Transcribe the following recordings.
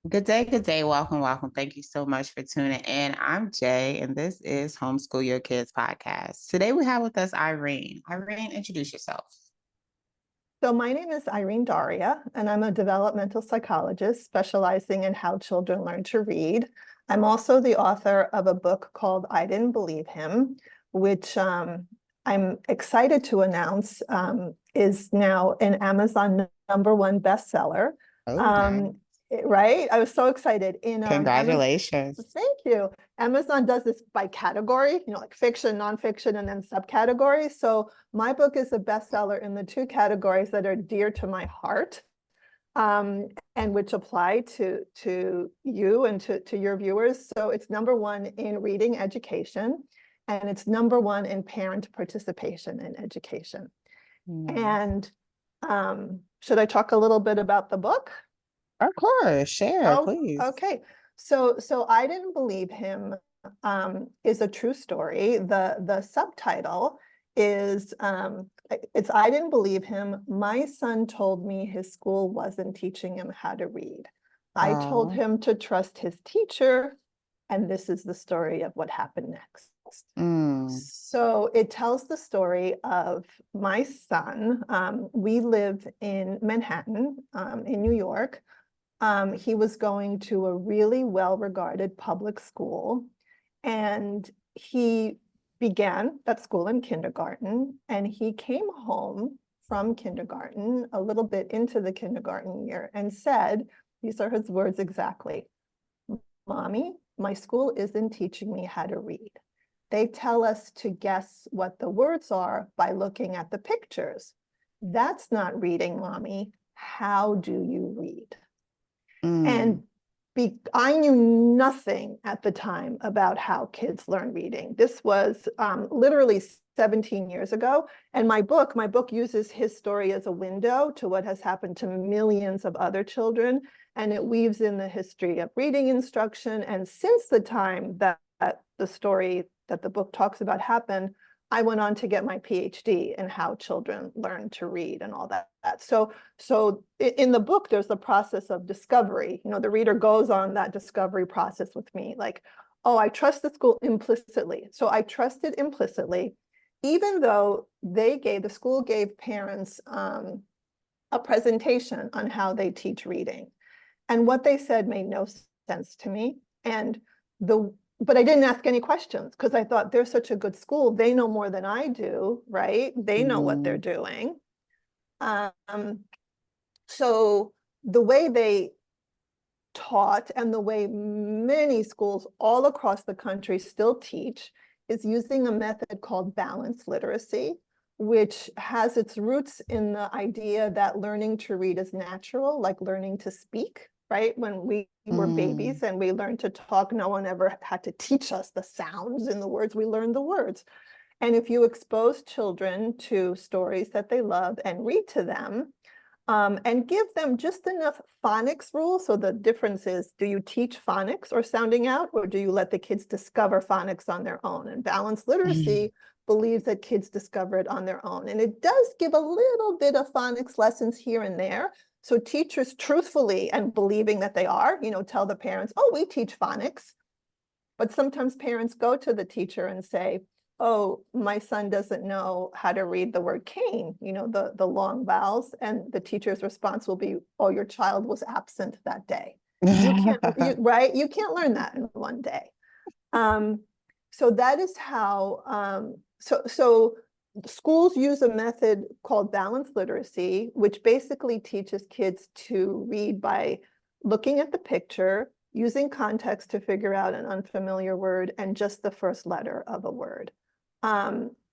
Good day, good day. Welcome, welcome. Thank you so much for tuning in. I'm Jay, and this is Homeschool Your Kids podcast. Today we have with us Irene. Irene, introduce yourself. So my name is Irene Daria, and I'm a developmental psychologist specializing in how children learn to read. I'm also the author of a book called I Didn't Believe Him, which I'm excited to announce is now an Amazon #1 bestseller. Oh, nice. Um, right? I was so excited. In Amazon, Congratulations. thank you. Amazon does this by category, like fiction, nonfiction, and then subcategories. So my book is a bestseller in the two categories that are dear to my heart, and which apply to you and to your viewers. So it's #1 in reading education, and it's #1 in parent participation in education. Hmm. And should I talk a little bit about the book? Of course, share, Oh, please. okay. So I Didn't Believe Him is a true story. The subtitle is it's I Didn't Believe Him. My son told me his school wasn't teaching him how to read. I told Oh, him to trust his teacher, and this is the story of what happened next. mm, So it tells the story of my son. We live in Manhattan, in New York. He was going to a really well-regarded public school, and he began that school in kindergarten, and he came home from kindergarten a little bit into the kindergarten year and said, these are his words exactly, "Mommy, my school isn't teaching me how to read. They tell us to guess what the words are by looking at the pictures. That's not reading, Mommy. How do you read?" mm, And I knew nothing at the time about how kids learn reading. This was literally 17 years ago. And my book uses his story as a window to what has happened to millions of other children. And it weaves in the history of reading instruction. And since the time that the story that the book talks about happened, I went on to get my PhD in how children learn to read and all that. So in the book, there's the process of discovery. The reader goes on that discovery process with me, like, oh, I trust the school implicitly. So I trusted implicitly, even though the school gave parents a presentation on how they teach reading. And what they said made no sense to me. And but I didn't ask any questions because I thought they're such a good school. They know more than I do, right? They know what they're mm, doing. Um, so the way they taught and the way many schools all across the country still teach is using a method called balanced literacy, which has its roots in the idea that learning to read is natural, like learning to speak, right? When we were mm. babies and we learned to talk, no one ever had to teach us the sounds in the words. We learned the words. And if you expose children to stories that they love and read to them, and give them just enough phonics rules. So the difference is, do you teach phonics or sounding out, or do you let the kids discover phonics on their own? And balanced literacy believes that kids discover it on their own. And it does give a little bit of phonics lessons here and there. So teachers truthfully and believing that they are, tell the parents, oh, we teach phonics. But sometimes parents go to the teacher and say, oh, my son doesn't know how to read the word cane, the long vowels. And the teacher's response will be, oh, your child was absent that day. Right? You can't learn that in one day. Um, so that is how, so schools use a method called balanced literacy, which basically teaches kids to read by looking at the picture, using context to figure out an unfamiliar word, and just the first letter of a word.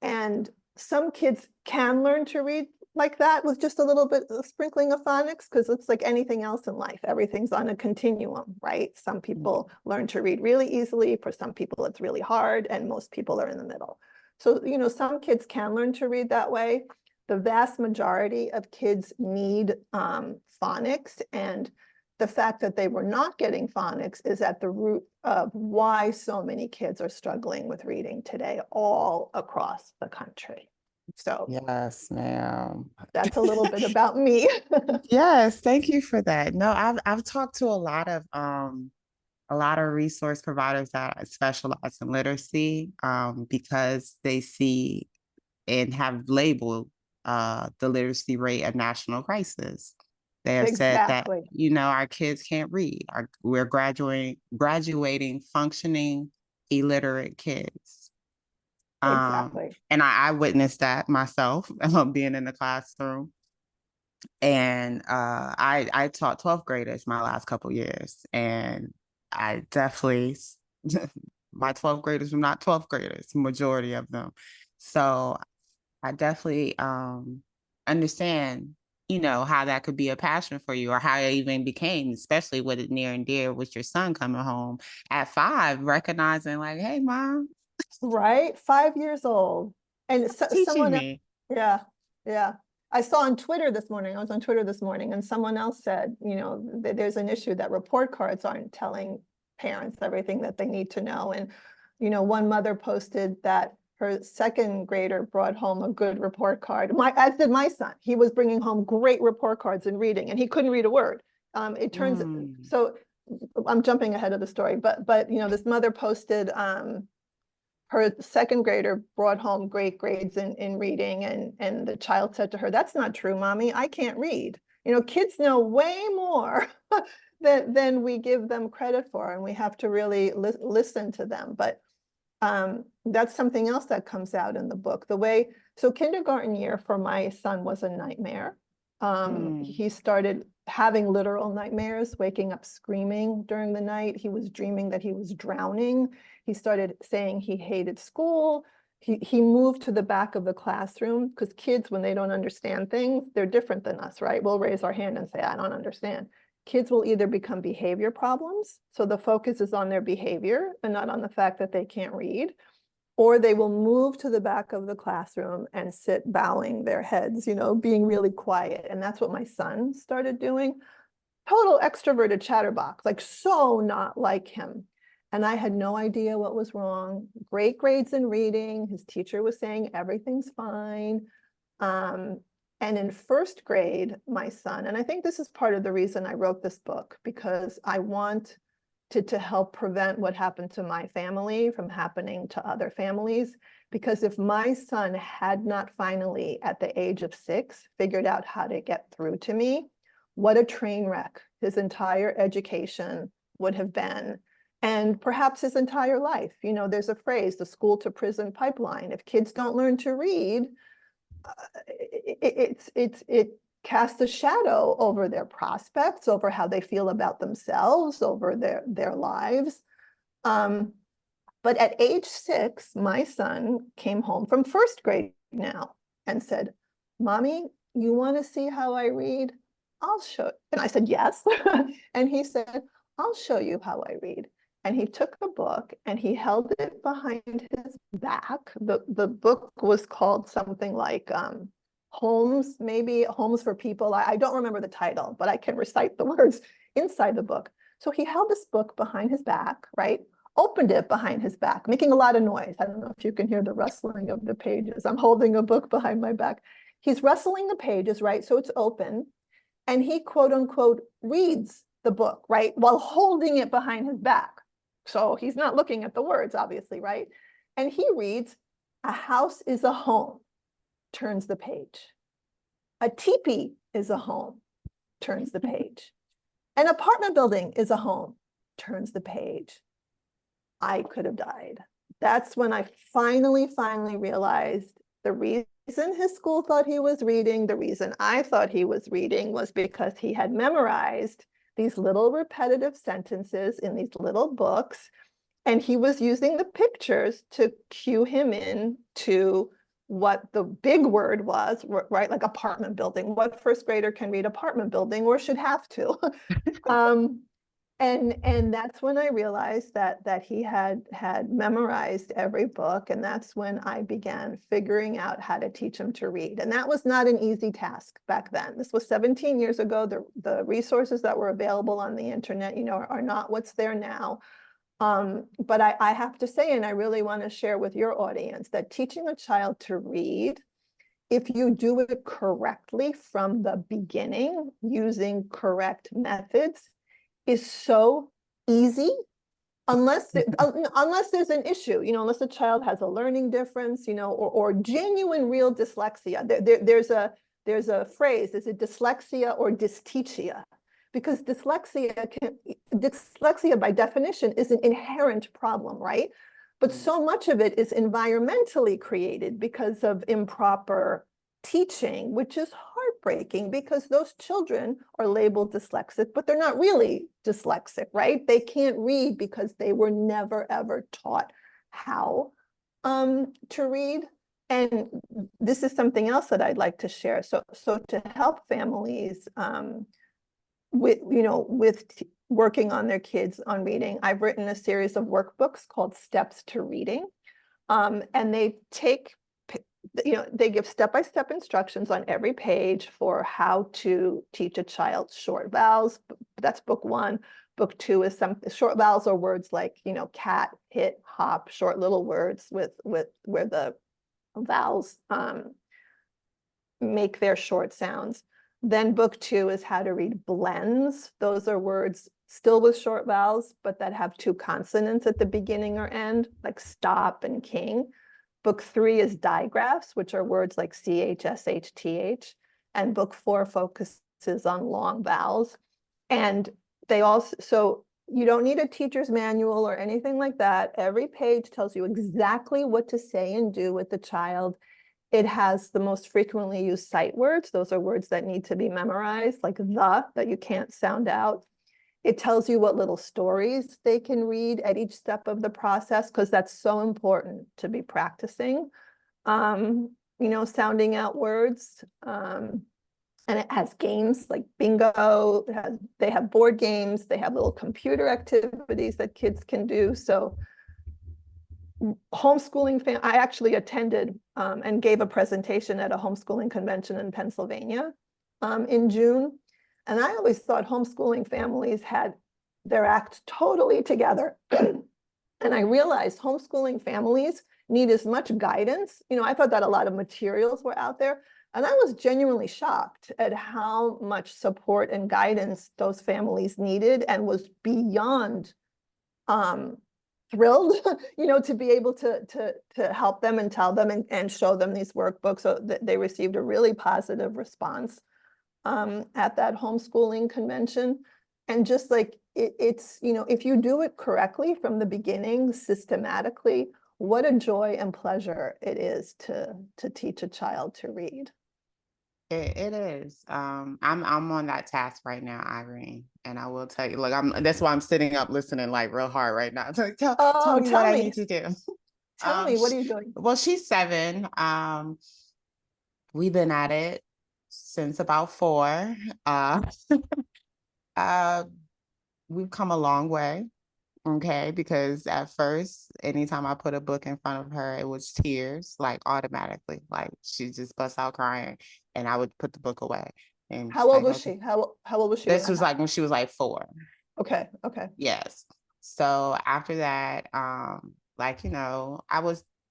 And some kids can learn to read like that with just a little bit of sprinkling of phonics, because it's like anything else in life. Everything's on a continuum, right? Some people learn to read really easily. For some people, it's really hard, and most people are in the middle. So, some kids can learn to read that way. The vast majority of kids need phonics, and the fact that they were not getting phonics is at the root of why so many kids are struggling with reading today all across the country. So Yes, ma'am. that's a little bit about me. Yes, thank you for that. No, I've talked to a lot of resource providers that specialize in literacy because they see and have labeled the literacy rate a national crisis. They have said that, Exactly. our kids can't read. We're graduating functioning illiterate kids. Exactly. And I witnessed that myself being in the classroom. And I taught 12th graders my last couple years. And I definitely, my 12th graders were not 12th graders, majority of them. So I definitely understand, how that could be a passion for you or how it even became, especially with it near and dear with your son coming home at 5, recognizing like, hey, mom, Right? 5 years old. And teaching someone else, me. yeah, yeah. I saw on Twitter this morning, I was on Twitter this morning, and someone else said, there's an issue that report cards aren't telling parents everything that they need to know. And, one mother posted that her second grader brought home a good report card. As did my son. He was bringing home great report cards in reading, and he couldn't read a word. It turns Mm, so I'm jumping ahead of the story, but this mother posted her second grader brought home great grades in reading, and the child said to her, "That's not true, mommy. I can't read." Kids know way more than we give them credit for, and we have to really listen to them. But that's something else that comes out in the book. So kindergarten year for my son was a nightmare. mm, He started having literal nightmares, waking up screaming during the night. He was dreaming that he was drowning. He started saying he hated school. He moved to the back of the classroom because kids, when they don't understand things, they're different than us, right? We'll raise our hand and say, I don't understand. Kids will either become behavior problems, so the focus is on their behavior and not on the fact that they can't read, or they will move to the back of the classroom and sit bowing their heads, being really quiet. And that's what my son started doing. Total extroverted chatterbox, like so not like him. And I had no idea what was wrong. Great grades in reading. His teacher was saying everything's fine. Um, and in first grade, my son, and I think this is part of the reason I wrote this book, because I want to help prevent what happened to my family from happening to other families. Because if my son had not finally, at the age of 6, figured out how to get through to me, what a train wreck his entire education would have been. And perhaps his entire life. There's a phrase, the school to prison pipeline. If kids don't learn to read, it casts a shadow over their prospects, over how they feel about themselves, over their lives. But at age 6, my son came home from first grade now and said, "Mommy, you want to see how I read? I'll show." And I said, "Yes." And he said, "I'll show you how I read." And he took a book and he held it behind his back. The book was called something like Homes, maybe Homes for People. I don't remember the title, but I can recite the words inside the book. So he held this book behind his back, right? Opened it behind his back, making a lot of noise. I don't know if you can hear the rustling of the pages. I'm holding a book behind my back. He's rustling the pages, right? So it's open. And he, quote unquote, reads the book, right? While holding it behind his back. So he's not looking at the words, obviously, right? And he reads, "A house is a home," turns the page. "A teepee is a home," turns the page. "An apartment building is a home," turns the page. I could have died. That's when I finally realized the reason his school thought he was reading, the reason I thought he was reading, was because he had memorized these little repetitive sentences in these little books, and he was using the pictures to cue him in to what the big word was, right? Like apartment building. What first grader can read apartment building or should have to? um, and that's when I realized that he had memorized every book, and that's when I began figuring out how to teach him to read. And that was not an easy task back then. This was 17 years ago. The resources that were available on the internet, are not what's there now. But I have to say, and I really want to share with your audience, that teaching a child to read if you do it correctly from the beginning, using correct methods, is so easy, unless there's an issue, unless the child has a learning difference, or genuine real dyslexia. There's a phrase, is it dyslexia or dysteachia? Because dyslexia by definition is an inherent problem, right? But so much of it is environmentally created because of improper teaching, which is heartbreaking because those children are labeled dyslexic, but they're not really dyslexic, right? They can't read because they were never, ever taught how to read. And this is something else that I'd like to share. So to help families with working on their kids on reading, I've written a series of workbooks called Steps to Reading. And they give step-by-step instructions on every page for how to teach a child short vowels. That's book 1. Book 2 is some short vowels or words like, cat, hit, hop, short little words with where the vowels make their short sounds. Then book 2 is how to read blends. Those are words still with short vowels, but that have 2 consonants at the beginning or end, like stop and king. Book 3 is digraphs, which are words like ch, sh, th. And book 4 focuses on long vowels. And so you don't need a teacher's manual or anything like that. Every page tells you exactly what to say and do with the child. It has the most frequently used sight words. Those are words that need to be memorized, like that you can't sound out. It tells you what little stories they can read at each step of the process, because that's so important to be practicing, sounding out words. And it has games like bingo. They have board games. They have little computer activities that kids can do. So homeschooling, I actually attended and gave a presentation at a homeschooling convention in Pennsylvania in June. And I always thought homeschooling families had their act totally together. And I realized homeschooling families need as much guidance. I thought that a lot of materials were out there. And I was genuinely shocked at how much support and guidance those families needed, and was beyond thrilled, to be able to help them and tell them and show them these workbooks. So that they received a really positive response at that homeschooling convention. And just like it's, if you do it correctly from the beginning, systematically, what a joy and pleasure it is to teach a child to read. It is. I'm on that task right now, Irene, and I will tell you. Look, that's why I'm sitting up listening like real hard right now. So tell me what I need to do. Tell me, what are you doing? Well, she's 7. We've been at it since about 4. We've come a long way. Okay, because at first, anytime I put a book in front of her, it was tears, like automatically, like she just busts out crying, and I would put the book away. And how old like, was she? How old was she? This was like when she was like 4. Okay. Yes. So after that, I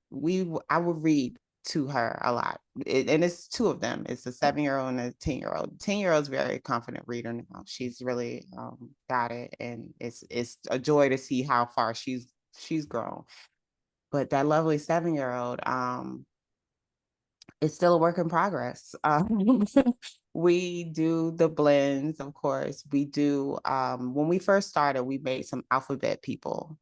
would read to her a lot. And it's 2 of them. It's a 7-year-old and a 10-year-old. 10-year-old's very confident reader now. She's really got it, and it's a joy to see how far she's grown. But that lovely 7-year-old, it's still a work in progress. We do the blends, of course. We do, when we first started, we made some alphabet people.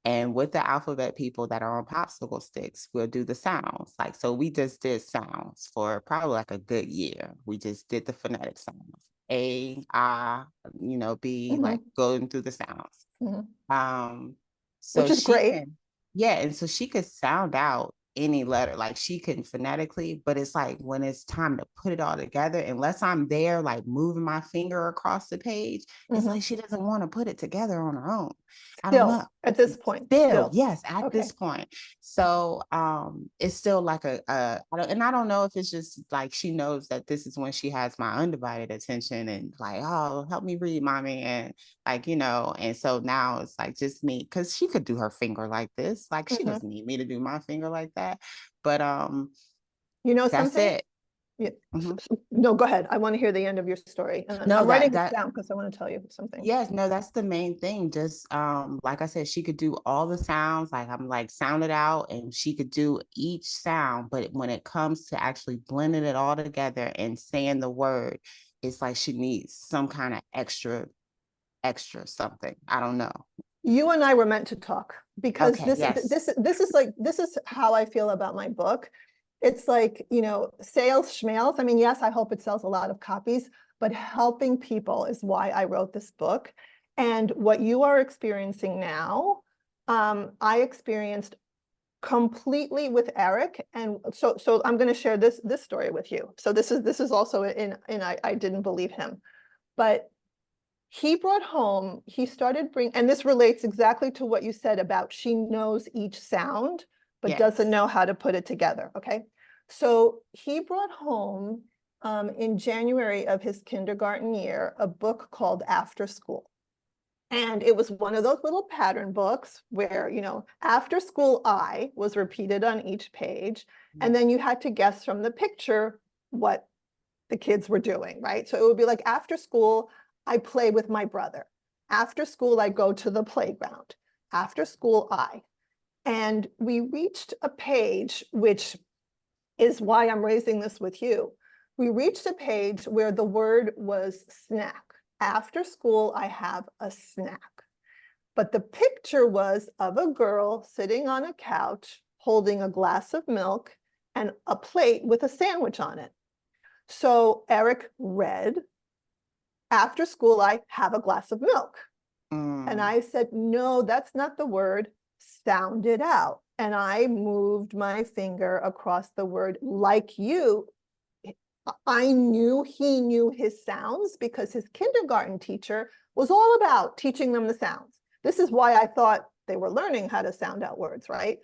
And with the alphabet people that are on popsicle sticks, we'll do the sounds. Like, so we just did sounds for probably like a good year. We just did the phonetic sounds. A, I, B, like going through the sounds. So which is great. and so she could sound out any letter, like she can phonetically, but it's like when it's time to put it all together, unless I'm there like moving my finger across the page, it's like she doesn't want to put it together on her own. I don't know. At this point. Yes, at this point. So it's still like I don't know if it's just like she knows that this is when she has my undivided attention, and like, oh, help me read, mommy, and like, and so now it's like just me, because she could do her finger like this, like she doesn't need me to do my finger like that, but that's something? it. Yeah. Mhm. No, go ahead. I want to hear the end of your story. And then No, I'm writing this that down because I want to tell you something. yes, no, that's the main thing. Just like I said, she could do all the sounds, like I'm like sound it out, and she could do each sound. But when it comes to actually blending it all together and saying the word, it's like she needs some kind of extra something. I don't know. You and I were meant to talk because Okay, yes. this is how I feel about my book. It's like, you know, sales schmales. I mean, yes, I hope it sells a lot of copies, but helping people is why I wrote this book. And what you are experiencing now, I experienced completely with Eric. And so I'm going to share this story with you. So this is also in I didn't believe him, but he brought home, he started bring, and this relates exactly to what you said about she knows each sound, but doesn't Yes. know how to put it together. Okay. So he brought home in January of his kindergarten year, a book called After School. And it was one of those little pattern books where, you know, after school I was repeated on each page. And then you had to guess from the picture what the kids were doing, right? So it would be like after school, I play with my brother. After school, I go to the playground. After school, and we reached a page, which is why I'm raising this with you. We reached a page where the word was snack. After school, I have a snack. But the picture was of a girl sitting on a couch holding a glass of milk and a plate with a sandwich on it. So Eric read, after school, I have a glass of milk. And I said, no, that's not the word. Sound it out. And I moved my finger across the word like you. I knew he knew his sounds because his kindergarten teacher was all about teaching them the sounds. This is why I thought they were learning how to sound out words, right?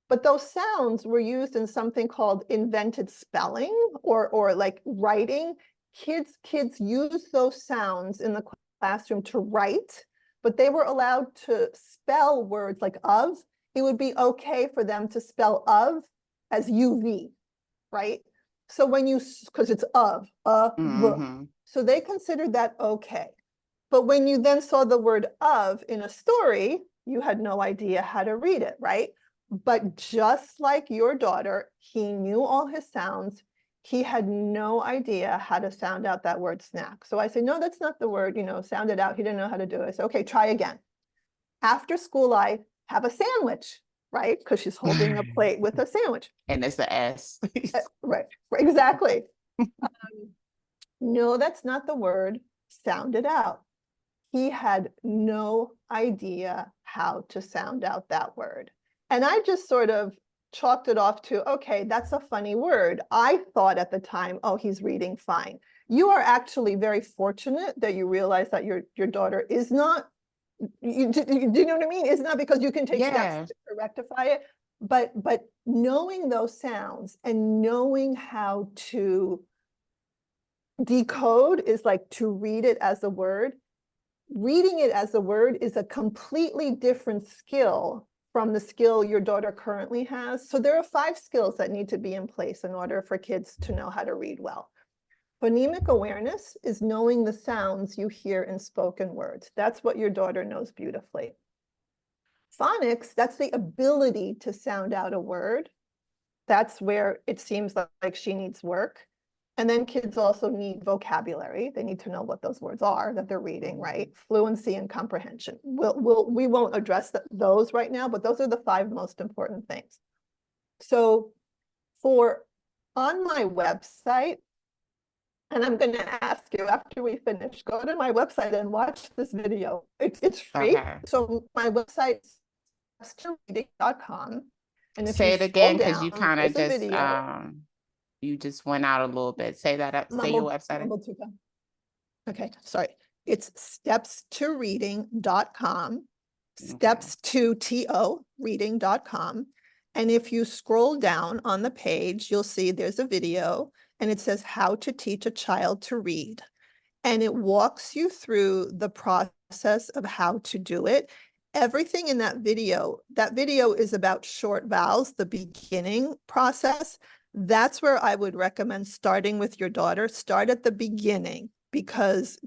But those sounds were used in something called invented spelling or like writing. Kids use those sounds in the classroom to write, but they were allowed to spell words like of. It would be okay for them to spell of as UV, right? So when you, because it's of, so they considered that okay. But when you then saw the word of in a story, you had no idea how to read it, right? But just like your daughter, he knew all his sounds. He had no idea how to sound out that word snack. So I said, no, that's not the word, you know, sound it out. He didn't know how to do it. I said, okay, try again. After school, I have a sandwich, right? Because she's holding a plate with a sandwich. And it's the S. Right, exactly. No, that's not the word. Sound it out. He had no idea how to sound out that word. And I just sort of chalked it off to, okay, that's a funny word. I thought at the time, oh, he's reading fine. You are actually very fortunate that you realize that your daughter is not, do you know what I mean? It's not because you can take steps Yeah. to rectify it, but knowing those sounds and knowing how to decode is like to read it as a word. Reading it as a word is a completely different skill from the skill your daughter currently has. So there are 5 skills that need to be in place in order for kids to know how to read well. Phonemic awareness is knowing the sounds you hear in spoken words. That's what your daughter knows beautifully. Phonics, that's the ability to sound out a word. That's where it seems like she needs work. And then kids also need vocabulary. They need to know what those words are that they're reading, right? Fluency and comprehension. We won't address those right now, but those are the 5 most important things. So on my website, and I'm going to ask you after we finish, go to my website and watch this video. It's free. Okay. So my website is bestselling.com. And if you Say it scroll again because you down, kind of there's a just video. you just went out a little bit. Say that up, say your website. Okay, sorry. It's steps2reading.com, Okay. steps2to reading.com. And if you scroll down on the page, you'll see there's a video and it says how to teach a child to read. And it walks you through the process of how to do it. Everything in that video is about short vowels, the beginning process. that's where I would recommend starting with your daughter. Start at the beginning because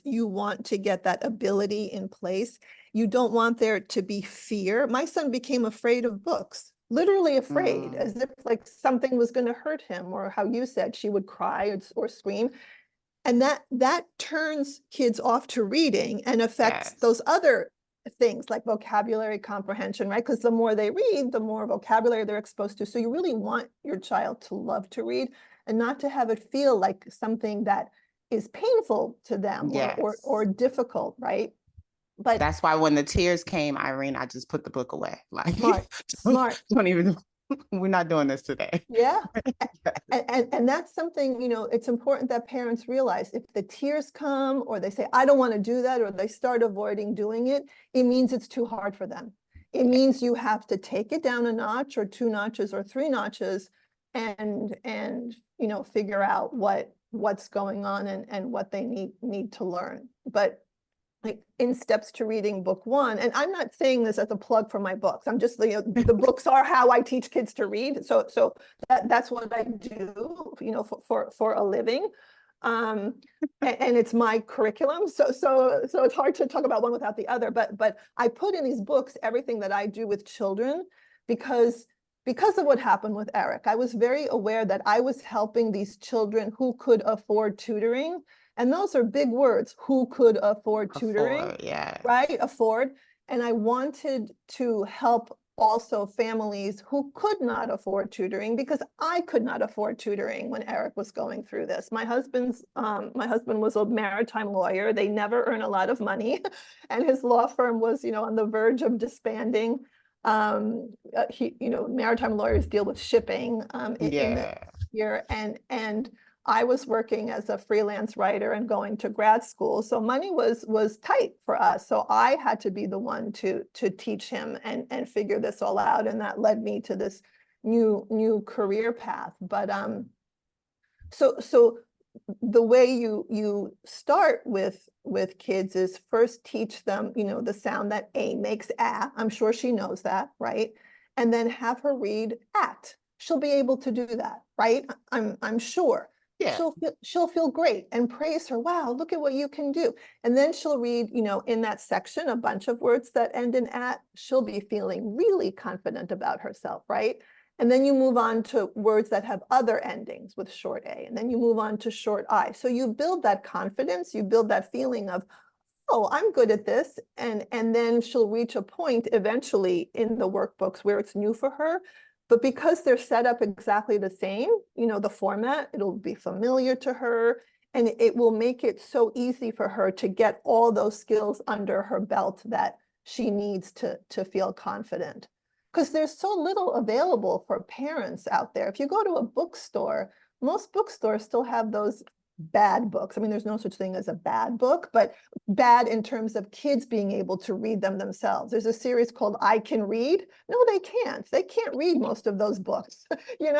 you want to get that ability in place. You don't want there to be fear. My son became afraid of books, literally afraid, as if like something was going to hurt him, or how you said she would cry or scream. And that turns kids off to reading and affects Yes. those other things like vocabulary comprehension, right? Because the more they read, the more vocabulary they're exposed to. So you really want your child to love to read and not to have it feel like something that is painful to them or Yes. difficult, right? But That's why when the tears came, Irene, I just put the book away. Like, smart, smart. don't even, we're not doing this today. Yeah. And that's something, it's important that parents realize if the tears come or they say, I don't want to do that, or they start avoiding doing it, it means it's too hard for them. It means you have to take it down a notch or 2 notches or 3 notches and figure out what's going on and what they need to learn. But like in Steps to Reading book 1, and I'm not saying this as a plug for my books. I'm just, the books are how I teach kids to read. So that's what I do, for a living. And it's my curriculum. So it's hard to talk about one without the other. But I put in these books everything that I do with children because of what happened with Eric. I was very aware that I was helping these children who could afford tutoring. And those are big words. Who could afford tutoring, Afford, yeah. right? Afford. And I wanted to help also families who could not afford tutoring, because I could not afford tutoring when Eric was going through this. My husband was a maritime lawyer. They never earn a lot of money, and his law firm was, on the verge of disbanding. Maritime lawyers deal with shipping in the Yeah. year, and I was working as a freelance writer and going to grad school, so money was tight for us. So I had to be the one to teach him and figure this all out, and that led me to this new career path. But so the way you start with kids is first teach them, the sound that A makes a. I'm sure she knows that, right? And then have her read at. She'll be able to do that, right? I'm sure. Yeah. She'll feel great and praise her. Wow, look at what you can do. And then she'll read, in that section, a bunch of words that end in at. She'll be feeling really confident about herself, right? And then you move on to words that have other endings with short A, and then you move on to short I. So you build that confidence, you build that feeling of, oh, I'm good at this. And then she'll reach a point eventually in the workbooks where it's new for her. But because they're set up exactly the same, the format, it'll be familiar to her, and it will make it so easy for her to get all those skills under her belt that she needs to feel confident. Because there's so little available for parents out there. If you go to a bookstore, most bookstores still have those bad books. I mean, there's no such thing as a bad book, but bad in terms of kids being able to read them themselves. There's a series called I Can Read. No, they can't. They can't read most of those books. You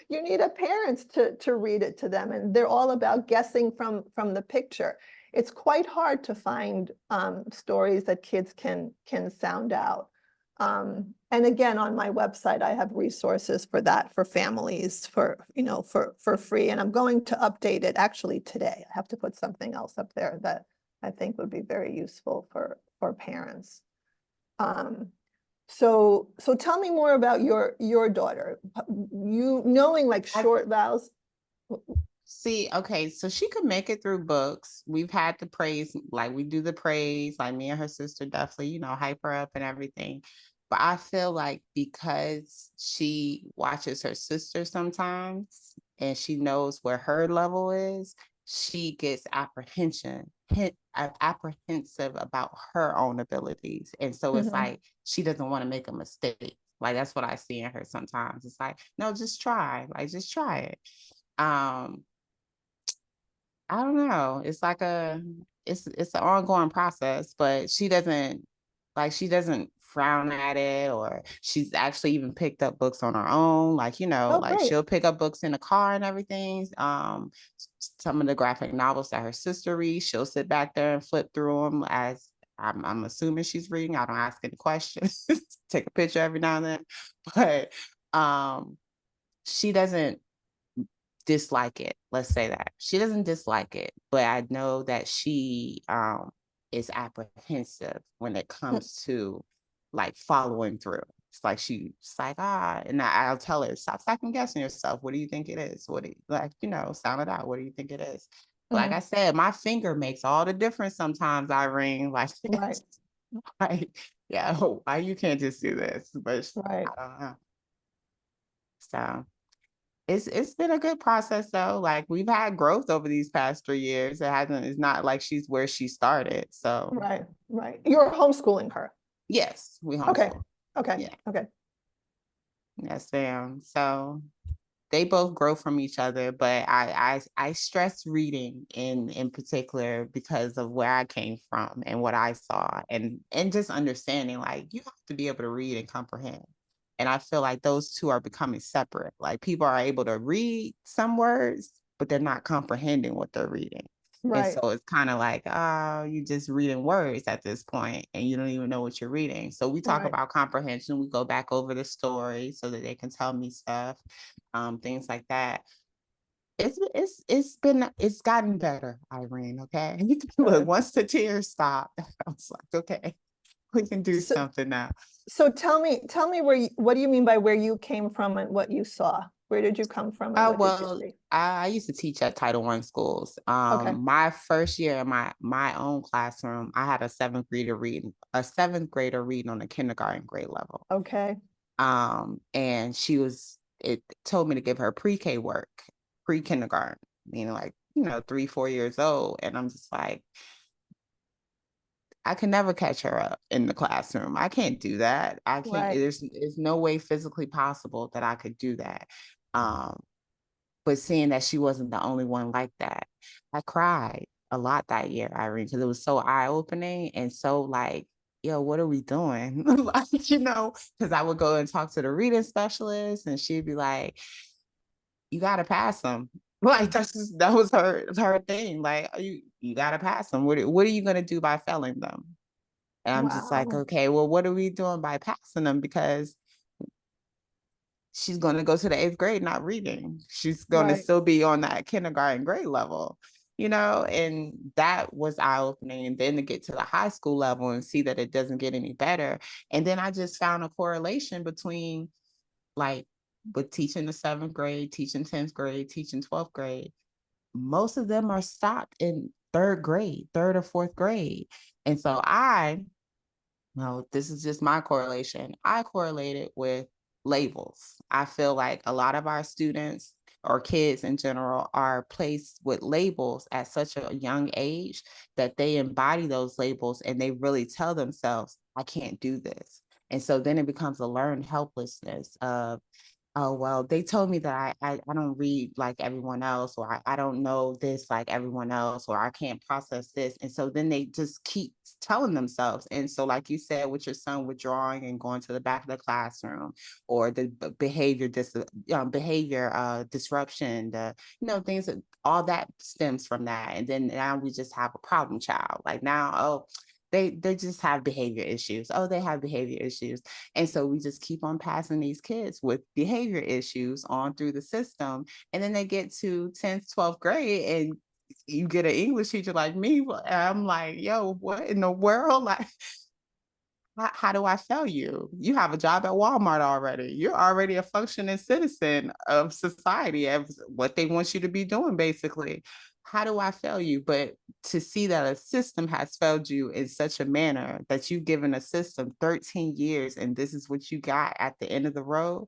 need a parent to read it to them, and they're all about guessing from the picture. It's quite hard to find stories that kids can sound out. And again, on my website, I have resources for that for families for free. And I'm going to update it actually today. I have to put something else up there that I think would be very useful for parents. So tell me more about your daughter. You knowing like short vowels. See, okay, so she could make it through books. We've had the praise, like we do the praise, like me and her sister definitely, hype her up and everything. But I feel like because she watches her sister sometimes and she knows where her level is, she gets apprehensive about her own abilities. And so it's like she doesn't want to make a mistake. Like that's what I see in her sometimes. It's like, no, just try. Like just try it. I don't know. It's like it's an ongoing process, but she doesn't frown at it, or she's actually even picked up books on her own. Like, Oh, like great. she'll pick up books in the car and everything. Some of the graphic novels that her sister reads, she'll sit back there and flip through them as I'm assuming she's reading. I don't ask any questions, take a picture every now and then. But she doesn't dislike it. Let's say that she doesn't dislike it, but I know that she is apprehensive when it comes to like following through. It's like she's like, and I'll tell her, stop second guessing yourself. What do you think it is? What do you like, sound it out. What do you think it is? Like I said, my finger makes all the difference sometimes, Irene. Like, Right. like, yeah, why you can't just do this? But Right. I don't know. So it's been a good process though. Like we've had growth over these past 3 years. It's not like she's where she started. So Right. Right. You're homeschooling her. yes, we Okay. homeschool. Okay. Yeah. Okay. Yes, ma'am. So they both grow from each other, but I stress reading in particular because of where I came from and what I saw, and just understanding like you have to be able to read and comprehend. And I feel like those two are becoming separate. Like people are able to read some words, but they're not comprehending what they're reading. And Right. so it's kind of like, oh, you just reading words at this point and you don't even know what you're reading. So we talk Right. about comprehension. We go back over the story so that they can tell me stuff, things like that. It's gotten better, Irene. Okay. Look, Good. once the tears stop, I was like, okay, we can do So, something now. so tell me what do you mean by where you came from and what you saw? Where did you come from and what did you Well, see? I used to teach at Title I schools. Okay. My first year in my own classroom, I had a seventh grader reading on the kindergarten grade level. Okay. And it told me to give her pre-K work, pre-kindergarten, meaning like, 3, 4 years old. And I'm just like, I can never catch her up in the classroom. I can't do that. I can't, Right. there's no way physically possible that I could do that. Um, but seeing that she wasn't the only one like that, I cried a lot that year, Irene, because it was so eye-opening and so like, yo, what are we doing? Like, because I would go and talk to the reading specialist and she'd be like, you gotta pass them. Like that was her thing. Like you gotta pass them. What are you gonna do by failing them? And I'm just like, Wow. okay, well, what are we doing by passing them? Because she's going to go to the 8th grade not reading. She's going to Right. still be on that kindergarten grade level, and that was eye opening. And then to get to the high school level and see that it doesn't get any better. And then I just found a correlation between like with teaching the 7th grade, teaching 10th grade, teaching 12th grade. Most of them are stopped in 3rd grade, 3rd or 4th grade. And so no, this is just my correlation. I correlate it with labels. I feel like a lot of our students or kids in general are placed with labels at such a young age that they embody those labels and they really tell themselves, I can't do this. And so then it becomes a learned helplessness of, oh, well, they told me that I don't read like everyone else, or I don't know this like everyone else, or I can't process this. And so then they just keep telling themselves. And so, like you said, with your son withdrawing and going to the back of the classroom, or the behavior disruption, things that all that stems from that. And then now we just have a problem child. Like now, oh, they just have behavior issues. Oh, they have behavior issues. And so we just keep on passing these kids with behavior issues on through the system. And then they get to 10th, 12th grade and you get an English teacher like me. And I'm like, yo, what in the world? Like, how do I fail you? You have a job at Walmart already. You're already a functioning citizen of society, of what they want you to be doing, basically. How do I fail you? But to see that a system has failed you in such a manner that you've given a system 13 years and this is what you got at the end of the road,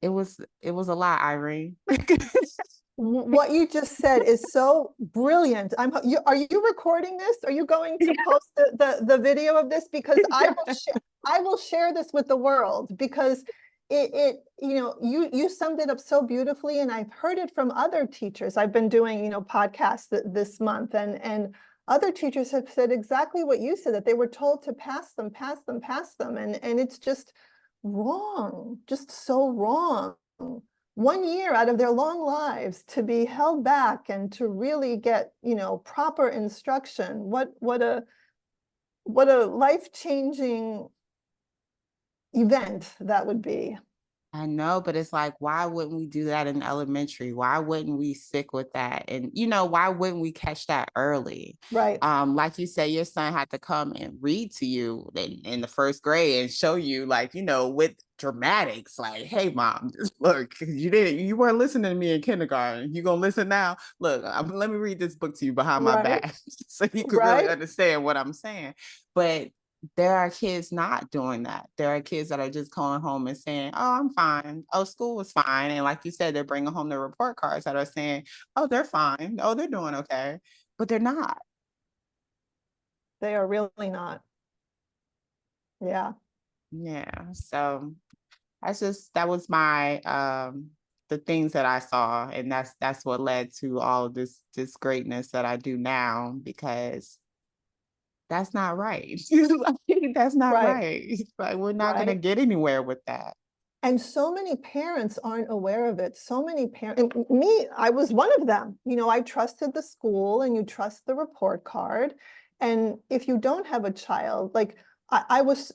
it was a lot, Irene. What you just said is so brilliant. Are you recording this? Are you going to post the video of this? Because I will share this with the world because you summed it up so beautifully, and I've heard it from other teachers. I've been doing podcasts this month, and other teachers have said exactly what you said, that they were told to pass them, and it's just wrong, just so wrong. 1 year out of their long lives to be held back and to really get proper instruction. What a life-changing event that would be. I know, but it's like, why wouldn't we do that in elementary? Why wouldn't we stick with that? And why wouldn't we catch that early? Right. Like you said, your son had to come and read to you in the first grade and show you, like, with dramatics, like, hey, mom, just look, you weren't listening to me in kindergarten. You gonna listen now? Look, let me read this book to you behind my Right. back so you could really Right. understand what I'm saying. But there are kids not doing that. There are kids that are just calling home and saying, oh, I'm fine. Oh, school was fine. And like you said, they're bringing home their report cards that are saying, oh, they're fine. Oh, they're doing okay. But they're not. They are really not. Yeah. Yeah. So that was my the things that I saw. And that's what led to all of this greatness that I do now, because that's not right. That's not Right. right. Like, we're not gonna Right. get anywhere with that. And so many parents aren't aware of it. So many parents, me, I was one of them. I trusted the school, and you trust the report card. And if you don't have a child, like I was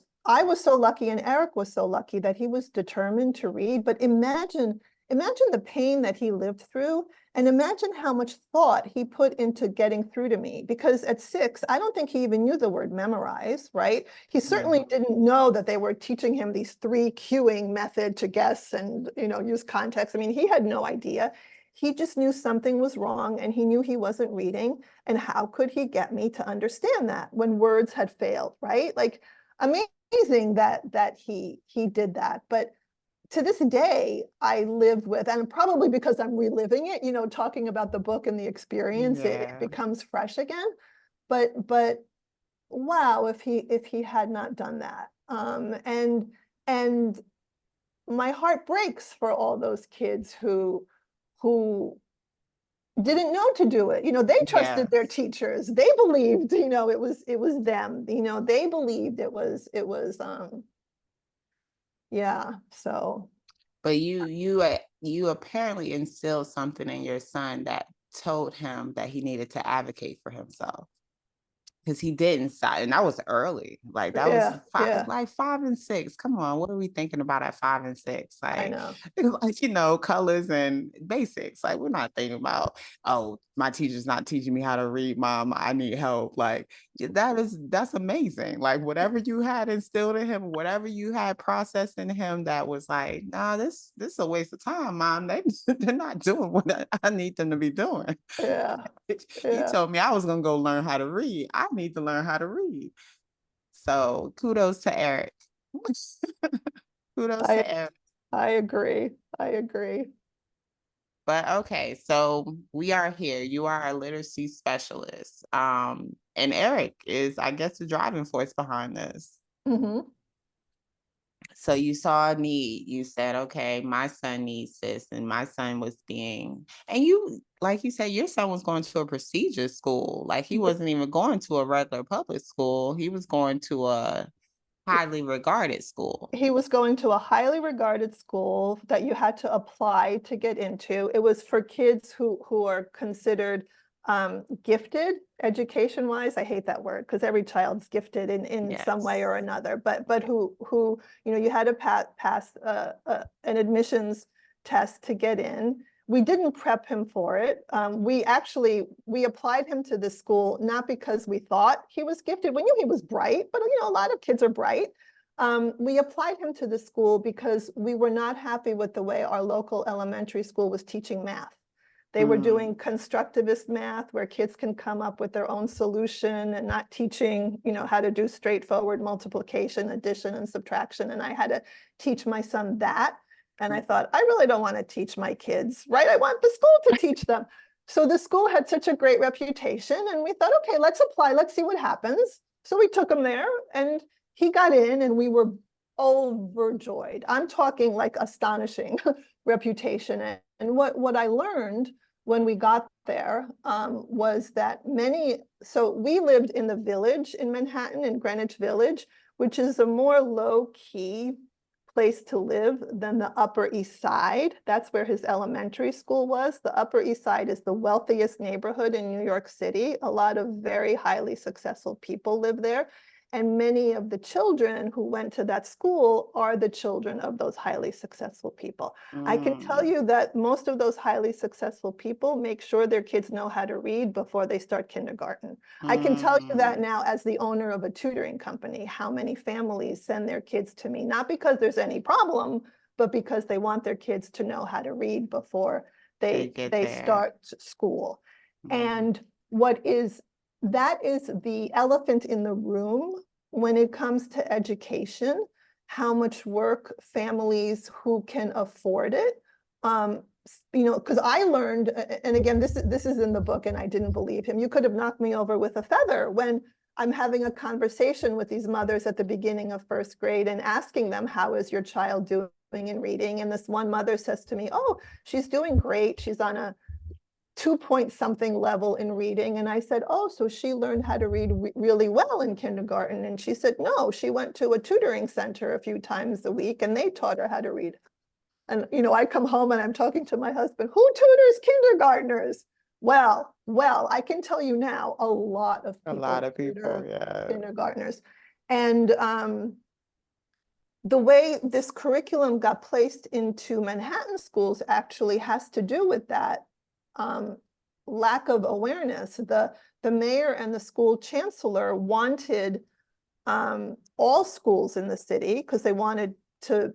so lucky, and Eric was so lucky that he was determined to read. But imagine the pain that he lived through, and imagine how much thought he put into getting through to me. Because at 6, I don't think he even knew the word memorize, right? He Yeah. certainly didn't know that they were teaching him these 3 cueing method to guess and use context. I mean, he had no idea. He just knew something was wrong, and he knew he wasn't reading. And how could he get me to understand that when words had failed, right? Like, amazing that he did that. But to this day, I live with, and probably because I'm reliving it, talking about the book and the experience, it Yeah. becomes fresh again. But wow, if he had not done that. And my heart breaks for all those kids who didn't know to do it. They trusted their Yes. teachers. They believed, it was them. They believed it was yeah. So But you apparently instilled something in your son that told him that he needed to advocate for himself. Because he didn't stop, and that was early. Like, that was yeah, yeah, 5 and 6. Come on, what are we thinking about at 5 and 6? I Like, know. colors and basics. Like, we're not thinking about, oh, my teacher's not teaching me how to read, mom, I need help. Like, that's amazing. Like, whatever you had instilled in him, whatever you had processed in him, that was like, nah, this is a waste of time, mom. They're not doing what I need them to be doing. Yeah, You yeah. told me I was going to go learn how to read. I need to learn how to read. So kudos to Eric. Kudos I to Eric. I agree. I agree. But okay, so we are here. You are a literacy specialist. And Eric is, I guess, the driving force behind this. Hmm. So you saw a need. You said, okay, my son needs this. And my son was and you, like you said, your son was going to a prestigious school. Like, he wasn't even going to a regular public school. He was going to a highly regarded school. He was going to a highly regarded school that you had to apply to get into. It was for kids who are considered gifted education-wise. I hate that word because every child's gifted in some way or Yes. another. But who you had to pass an admissions test to get in. We didn't prep him for it. We applied him to the school not because we thought he was gifted. We knew he was bright, but a lot of kids are bright. We applied him to the school because we were not happy with the way our local elementary school was teaching math. They were doing Mm. constructivist math where kids can come up with their own solution and not teaching, how to do straightforward multiplication, addition, and subtraction. And I had to teach my son that. And I thought, I really don't want to teach my kids, right? I want the school to teach them. So the school had such a great reputation, and we thought, okay, let's apply, let's see what happens. So we took him there, and he got in, and we were overjoyed. I'm talking like astonishing reputation. And what I learned when we got there was that so we lived in the Village in Manhattan, in Greenwich Village, which is a more low-key place to live than the Upper East Side. That's where his elementary school was. The Upper East Side is the wealthiest neighborhood in New York City. A lot of very highly successful people live there. And many of the children who went to that school are the children of those highly successful people. I can tell you that most of those highly successful people make sure their kids know how to read before they start kindergarten. I can tell you that now as the owner of a tutoring company, how many families send their kids to me, not because there's any problem, but because they want their kids to know how to read before they start school. And that is the elephant in the room when it comes to education, how much work families who can afford it, because I learned, and again, this is in the book, and I didn't believe him. You could have knocked me over with a feather when I'm having a conversation with these mothers at the beginning of first grade and asking them, how is your child doing in reading? And this one mother says to me, oh, she's doing great. She's on a 2-point something level in reading. And I said, oh, so she learned how to read really well in kindergarten. And she said, no, she went to a tutoring center a few times a week and they taught her how to read. And, I come home and I'm talking to my husband, who tutors kindergartners? Well, I can tell you now, a lot of people yeah. Kindergartners. And the way this curriculum got placed into Manhattan schools actually has to do with that lack of awareness. The mayor and the school chancellor wanted all schools in the city, because they wanted to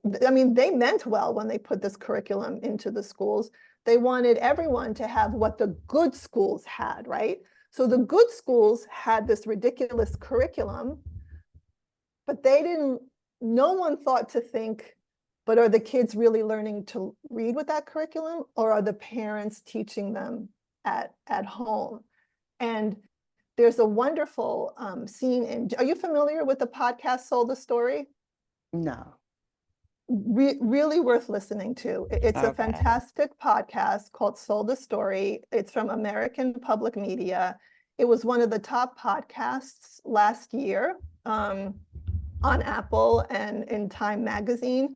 they meant well when they put this curriculum into the schools. They wanted everyone to have what the good schools had, right? So the good schools had this ridiculous curriculum, but no one thought to think, but are the kids really learning to read with that curriculum, or are the parents teaching them at home? And there's a wonderful scene are you familiar with the podcast Sold the Story? No. Really worth listening to. It's a fantastic podcast called Sold the Story. It's from American Public Media. It was one of the top podcasts last year on Apple and in Time Magazine.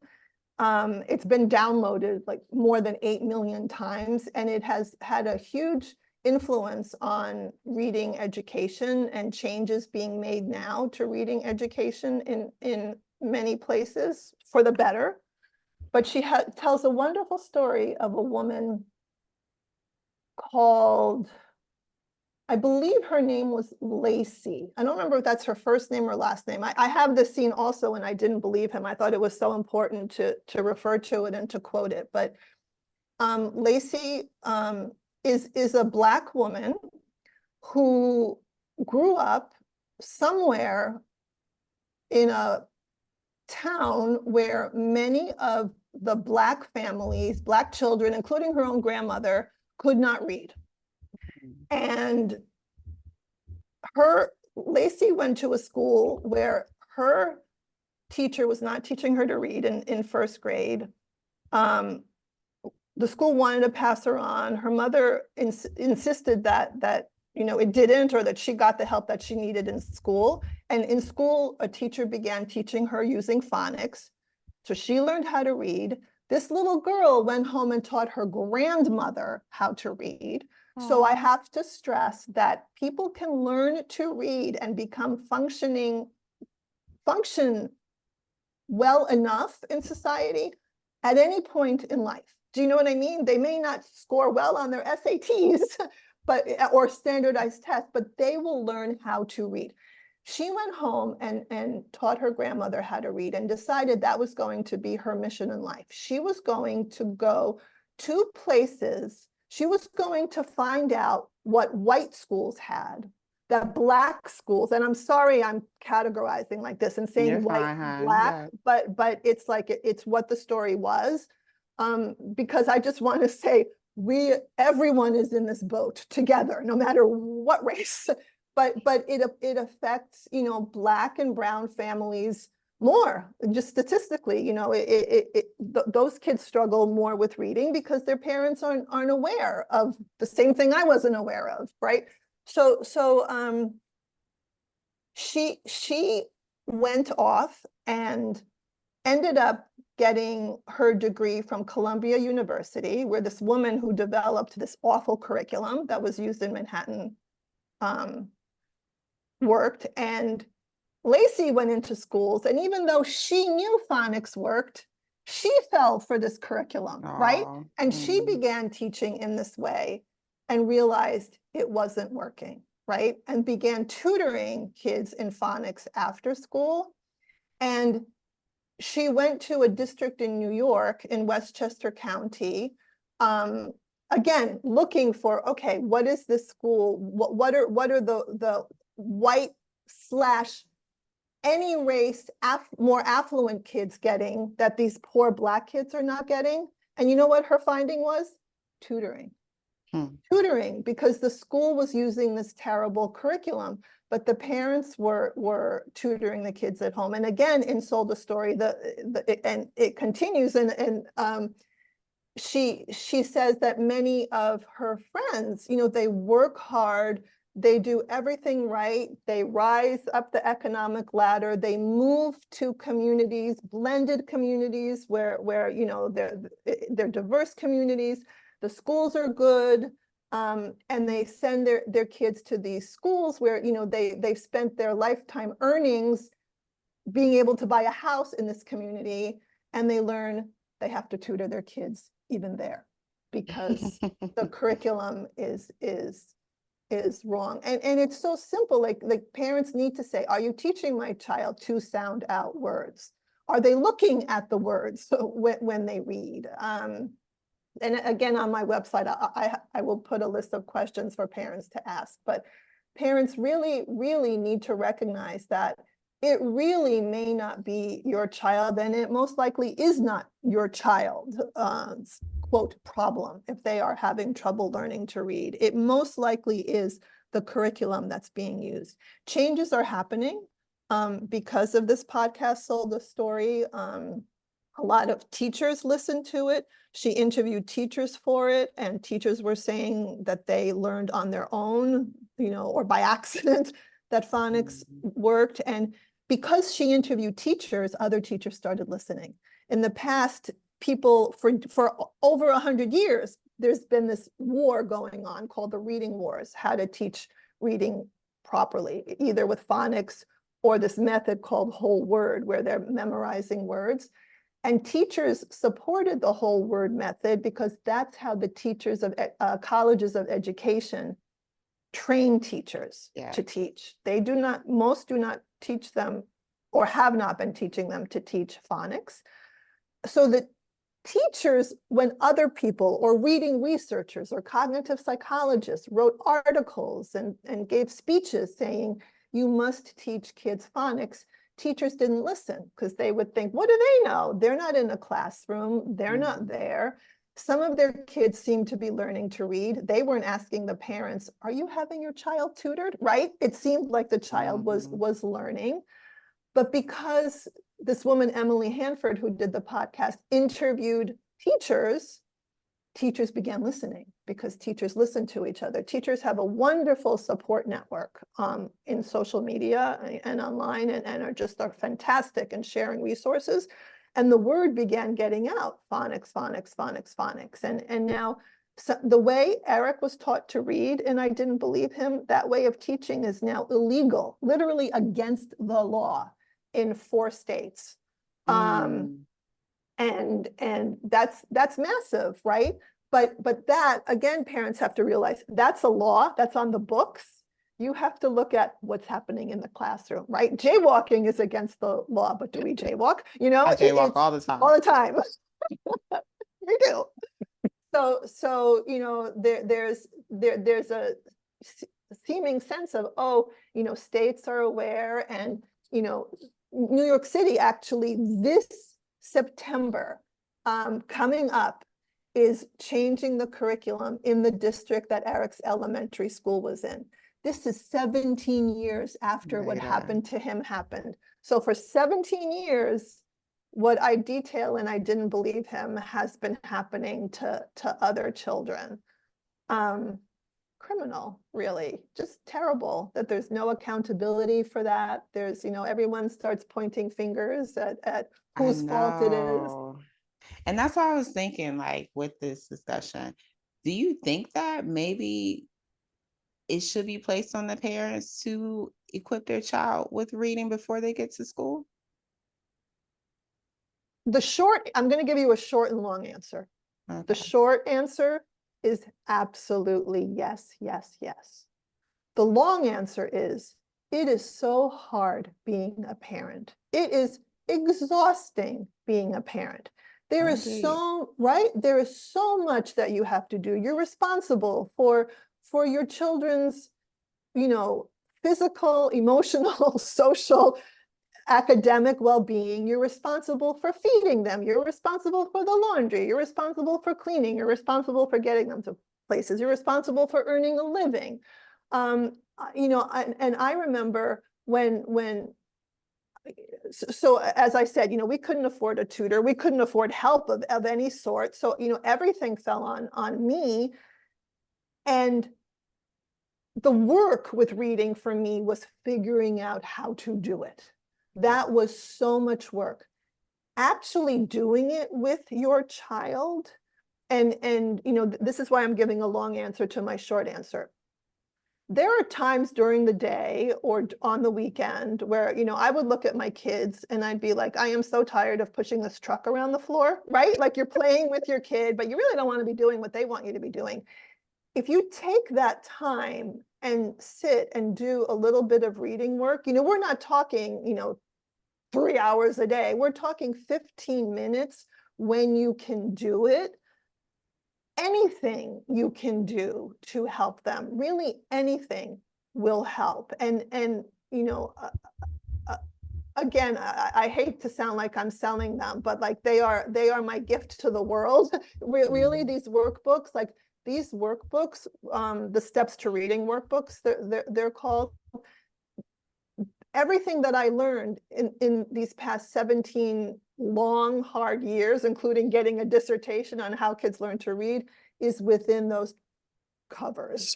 It's been downloaded like more than 8 million times, and it has had a huge influence on reading education and changes being made now to reading education in many places for the better. But she tells a wonderful story of a woman called, I believe her name was Lacey. I don't remember if that's her first name or last name. I have this scene also, and I didn't believe him. I thought it was so important to refer to it and to quote it. But Lacey is a Black woman who grew up somewhere in a town where many of the Black families, Black children, including her own grandmother, could not read. And Lacey went to a school where her teacher was not teaching her to read in first grade. The school wanted to pass her on. Her mother insisted that it didn't, or that she got the help that she needed in school. And in school, a teacher began teaching her using phonics. So she learned how to read. This little girl went home and taught her grandmother how to read. So I have to stress that people can learn to read and function well enough in society at any point in life. Do you know what I mean? They may not score well on their SATs, or standardized tests, but they will learn how to read. She went home and taught her grandmother how to read and decided that was going to be her mission in life. She was going to go to places. She was going to find out what white schools had, that Black schools, and I'm sorry I'm categorizing like this and saying white and Black, but it's like it's what the story was, because I just want to say everyone is in this boat together, no matter what race. But it affects Black and brown families more, just statistically. Those kids struggle more with reading because their parents aren't aware of the same thing I wasn't aware of, right? So she went off and ended up getting her degree from Columbia University, where this woman who developed this awful curriculum that was used in Manhattan worked, and Lacey went into schools, and even though she knew phonics worked, she fell for this curriculum, right? And she began teaching in this way and realized it wasn't working, right? And began tutoring kids in phonics after school. And she went to a district in New York, in Westchester County, again, looking for, okay, what is this school? What are the white slash any race more affluent kids getting that these poor Black kids are not getting? And you know what her finding was? Tutoring. Tutoring, because the school was using this terrible curriculum, but the parents were tutoring the kids at home. And again, in Sold the Story, and it continues, and she says that many of her friends, they work hard, they do everything right, they rise up the economic ladder, they move to communities, blended communities where they're diverse communities, the schools are good, and they send their kids to these schools where they've spent their lifetime earnings being able to buy a house in this community, and they learn they have to tutor their kids even there because the curriculum is wrong. And it's so simple. Like parents need to say, are you teaching my child to sound out words? Are they looking at the words when they read? And again, on my website, I will put a list of questions for parents to ask. But parents really, really need to recognize that it really may not be your child, and it most likely is not your child's quote problem if they are having trouble learning to read. It most likely is the curriculum that's being used. Changes are happening because of this podcast, Sold the Story. A lot of teachers listened to it. She interviewed teachers for it, and teachers were saying that they learned on their own, or by accident, that phonics worked. And because she interviewed teachers, other teachers started listening. In the past, people, for over 100 years, there's been this war going on called the reading wars, how to teach reading properly, either with phonics or this method called whole word, where they're memorizing words. And teachers supported the whole word method because that's how the teachers of colleges of education train teachers to teach. Most do not teach them, or have not been teaching them, to teach phonics. So the teachers, when other people or reading researchers or cognitive psychologists wrote articles and gave speeches saying, you must teach kids phonics, teachers didn't listen because they would think, what do they know? They're not in a classroom. They're not there. Some of their kids seemed to be learning to read. They weren't asking the parents, are you having your child tutored? Right? It seemed like the child was learning. But because this woman, Emily Hanford, who did the podcast, interviewed teachers, teachers began listening because teachers listen to each other. Teachers have a wonderful support network in social media and online, and are fantastic in sharing resources. And the word began getting out, phonics, phonics, phonics, phonics. And now the way Eric was taught to read, and I didn't believe him, that way of teaching is now illegal, literally against the law in 4 states. And that's massive, right? But that, again, parents have to realize that's a law, that's on the books. You have to look at what's happening in the classroom, right? Jaywalking is against the law, but do we jaywalk? I jaywalk all the time. All the time. We do. So there's a seeming sense of, states are aware, and New York City actually this September coming up is changing the curriculum in the district that Eric's elementary school was in. This is 17 years after what happened to him happened. So for 17 years, what I detail, and I didn't believe him, has been happening to other children. Criminal, really, just terrible that there's no accountability for that. There's, everyone starts pointing fingers at whose fault it is. And that's why I was thinking, like, with this discussion, do you think that maybe it should be placed on the parents to equip their child with reading before they get to school? I'm going to give you a short and long answer. The Okay. short answer is absolutely yes, yes, yes. The long answer is, it is so hard being a parent. It is exhausting being a parent. There is Indeed. so, right? There is so much that you have to do. You're responsible for your children's, you know, physical, emotional, social, academic well-being. You're responsible for feeding them. You're responsible for the laundry. You're responsible for cleaning. You're responsible for getting them to places. You're responsible for earning a living. You know, and I remember so as I said, you know, we couldn't afford a tutor. We couldn't afford help of any sort. So, you know, everything fell on me. And the work with reading for me was figuring out how to do it. That was so much work. Actually doing it with your child, and you know, this is why I'm giving a long answer to my short answer. There are times during the day or on the weekend where, you know, I would look at my kids and I'd be like, I am so tired of pushing this truck around the floor, right? Like you're playing with your kid, but you really don't want to be doing what they want you to be doing. If you take that time and sit and do a little bit of reading work, you know, we're not talking, you know, 3 hours a day. We're talking 15 minutes when you can do it. Anything you can do to help them, really anything will help. And you know, again, I hate to sound like I'm selling them, but like they are my gift to the world. Really, Mhm. these workbooks, like these workbooks, the steps to reading workbooks, they're called. Everything that I learned in these past 17 long, hard years, including getting a dissertation on how kids learn to read, is within those covers.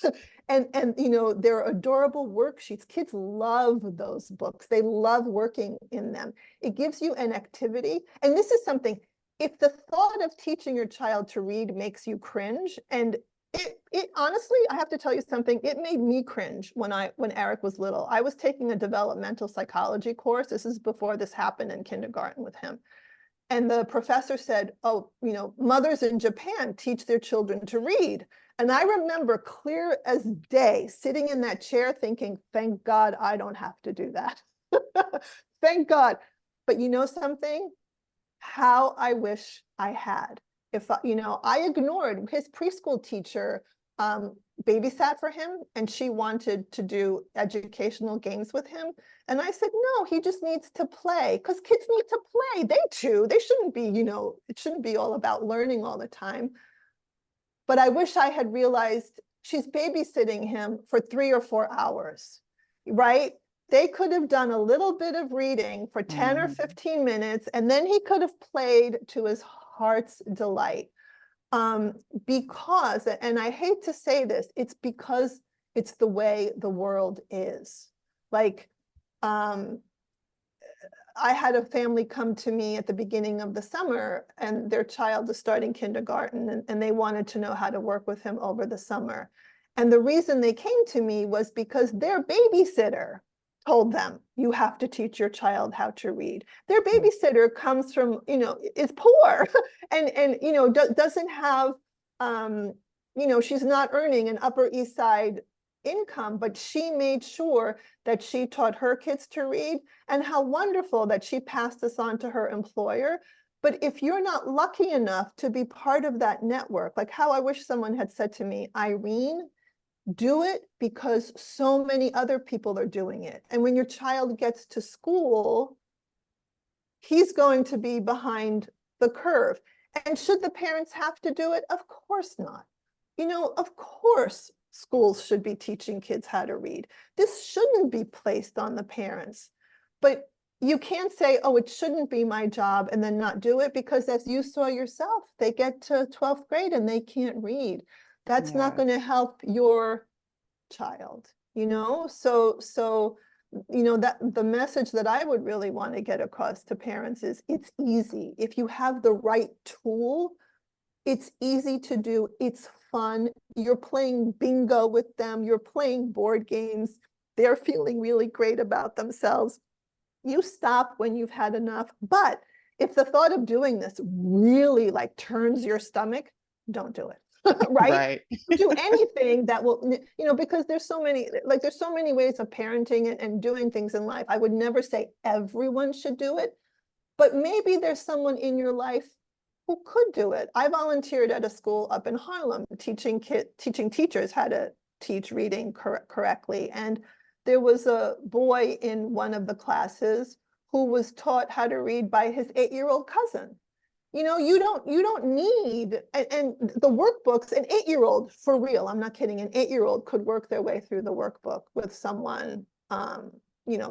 And you know, they're adorable worksheets. Kids love those books. They love working in them. It gives you an activity. And this is something, if the thought of teaching your child to read makes you cringe, and it honestly, I have to tell you something, it made me cringe when Eric was little. I was taking a developmental psychology course. This is before this happened in kindergarten with him. And the professor said, oh, you know, mothers in Japan teach their children to read. And I remember clear as day sitting in that chair thinking, thank God I don't have to do that. Thank God. But you know something? How I wish I had. If you know, I ignored his preschool teacher, babysat for him, and she wanted to do educational games with him. And I said, no, he just needs to play, because kids need to play. They too, they shouldn't be, you know, it shouldn't be all about learning all the time. But I wish I had realized she's babysitting him for 3 or 4 hours, right? They could have done a little bit of reading for 10 or Mhm. 15 minutes, and then he could have played to his heart's delight. Because, and I hate to say this, it's because it's the way the world is. Like, I had a family come to me at the beginning of the summer, and their child is starting kindergarten, and they wanted to know how to work with him over the summer. And the reason they came to me was because their babysitter told them, you have to teach your child how to read. Their babysitter comes from, you know, is poor and you know, doesn't have, you know, she's not earning an Upper East Side income, but she made sure that she taught her kids to read, and how wonderful that she passed this on to her employer. But if you're not lucky enough to be part of that network, like how I wish someone had said to me, Irene, do it because so many other people are doing it. And when your child gets to school, he's going to be behind the curve. And should the parents have to do it? Of course not. You know, of course, schools should be teaching kids how to read. This shouldn't be placed on the parents. But you can't say, oh, it shouldn't be my job, and then not do it, because as you saw yourself, they get to 12th grade and they can't read. That's not Yeah. going to help your child, you know? So you know, that the message that I would really want to get across to parents is, it's easy. If you have the right tool, It's easy to do. It's fun. You're playing bingo with them. You're playing board games. They're feeling really great about themselves. You stop when you've had enough. But if the thought of doing this really like turns your stomach, don't do it. Right? Right. Do anything that will, because there's so many ways of parenting and doing things in life. I would never say everyone should do it, but maybe there's someone in your life who could do it. I volunteered at a school up in Harlem, teaching teachers how to teach reading correctly. And there was a boy in one of the classes who was taught how to read by his 8-year-old cousin. You don't need, and the workbooks, an 8-year-old, for real, I'm not kidding, an 8-year-old could work their way through the workbook with someone,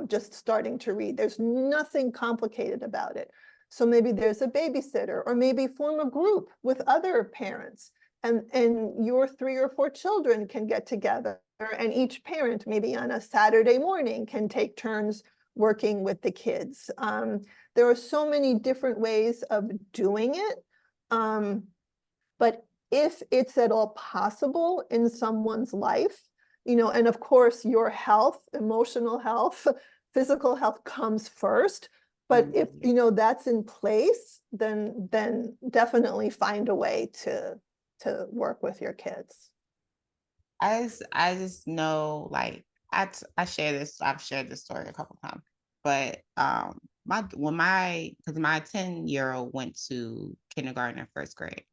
just starting to read. There's nothing complicated about it. So maybe there's a babysitter, or maybe form a group with other parents, and your 3 or 4 children can get together, and each parent, maybe on a Saturday morning, can take turns working with the kids. There are so many different ways of doing it. But if it's at all possible in someone's life, and of course your health, emotional health, physical health comes first. But if that's in place, then definitely find a way to work with your kids. I just know, like, I've shared this story a couple times, but because my 10-year-old went to kindergarten and first grade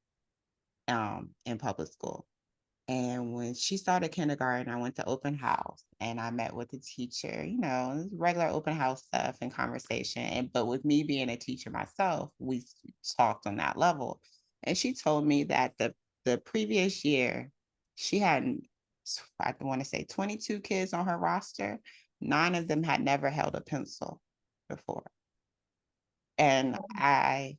in public school. And when she started kindergarten, I went to open house and I met with the teacher, regular open house stuff and conversation. But with me being a teacher myself, we talked on that level. And she told me that the previous year, she had, I want to say, 22 kids on her roster. 9 of them had never held a pencil before. And I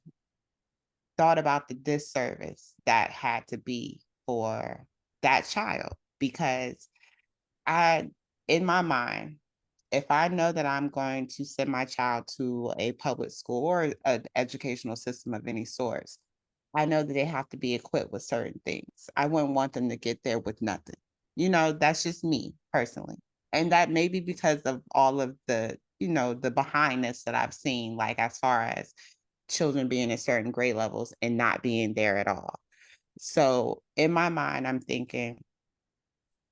thought about the disservice that had to be for that child, because in my mind, if I know that I'm going to send my child to a public school or an educational system of any sort, I know that they have to be equipped with certain things. I wouldn't want them to get there with nothing. That's just me personally. And that may be because of all of the, the behindness that I've seen, like as far as children being at certain grade levels and not being there at all. So in my mind, I'm thinking,